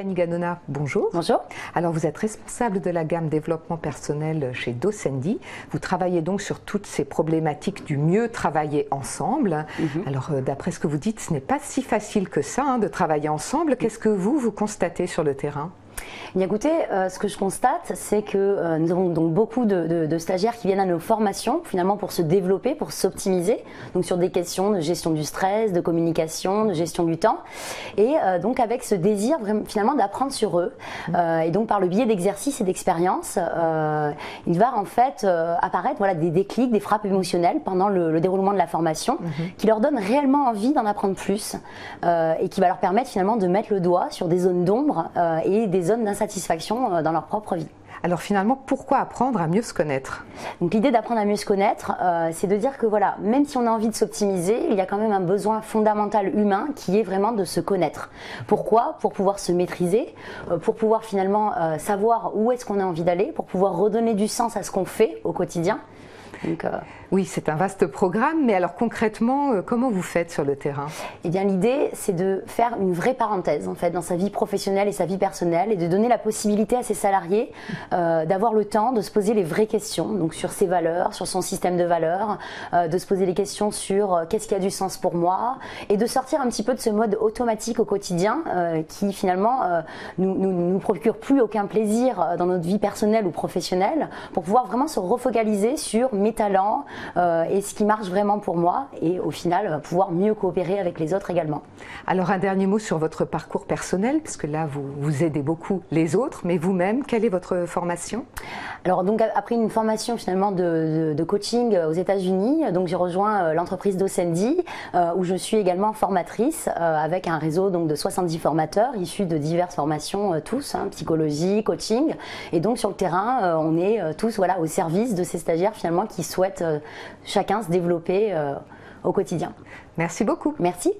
Fanny Ganona, bonjour. Bonjour. Alors vous êtes responsable de la gamme développement personnel chez Docendi. Vous travaillez donc sur toutes ces problématiques du mieux travailler ensemble. Alors d'après ce que vous dites, ce n'est pas si facile que ça de travailler ensemble. Qu'est-ce que vous constatez sur le terrain ? Bien écoutez, ce que je constate, c'est que nous avons donc beaucoup de stagiaires qui viennent à nos formations finalement pour se développer, pour s'optimiser, donc sur des questions de gestion du stress, de communication, de gestion du temps, et donc avec ce désir finalement d'apprendre sur eux, et donc par le biais d'exercices et d'expériences, il va en fait apparaître des déclics, des frappes émotionnelles pendant le déroulement de la formation, qui leur donnent réellement envie d'en apprendre plus, et qui va leur permettre finalement de mettre le doigt sur des zones d'ombre et des zones d'insatisfaction dans leur propre vie. Alors finalement, pourquoi apprendre à mieux se connaître ? Donc l'idée d'apprendre à mieux se connaître, c'est de dire que même si on a envie de s'optimiser, il y a quand même un besoin fondamental humain qui est vraiment de se connaître. Pourquoi ? Pour pouvoir se maîtriser, pour pouvoir finalement savoir où est-ce qu'on a envie d'aller, pour pouvoir redonner du sens à ce qu'on fait au quotidien. Donc, oui, c'est un vaste programme, mais alors concrètement, comment vous faites sur le terrain ? Eh bien, l'idée, c'est de faire une vraie parenthèse en fait dans sa vie professionnelle et sa vie personnelle, et de donner la possibilité à ses salariés d'avoir le temps de se poser les vraies questions, donc sur ses valeurs, sur son système de valeurs, de se poser les questions sur qu'est-ce qui a du sens pour moi, et de sortir un petit peu de ce mode automatique au quotidien qui finalement nous procure plus aucun plaisir dans notre vie personnelle ou professionnelle, pour pouvoir vraiment se refocaliser sur mes talents et ce qui marche vraiment pour moi, et au final pouvoir mieux coopérer avec les autres également. Alors un dernier mot sur votre parcours personnel, parce que là vous aidez beaucoup les autres, mais vous-même, quelle est votre formation ? Alors donc après une formation finalement de coaching aux États-Unis, donc j'ai rejoint l'entreprise Docendi où je suis également formatrice avec un réseau donc de 70 formateurs issus de diverses formations tous, psychologie, coaching, et donc sur le terrain on est tous au service de ces stagiaires finalement qui souhaitent chacun se développer au quotidien. Merci beaucoup. Merci.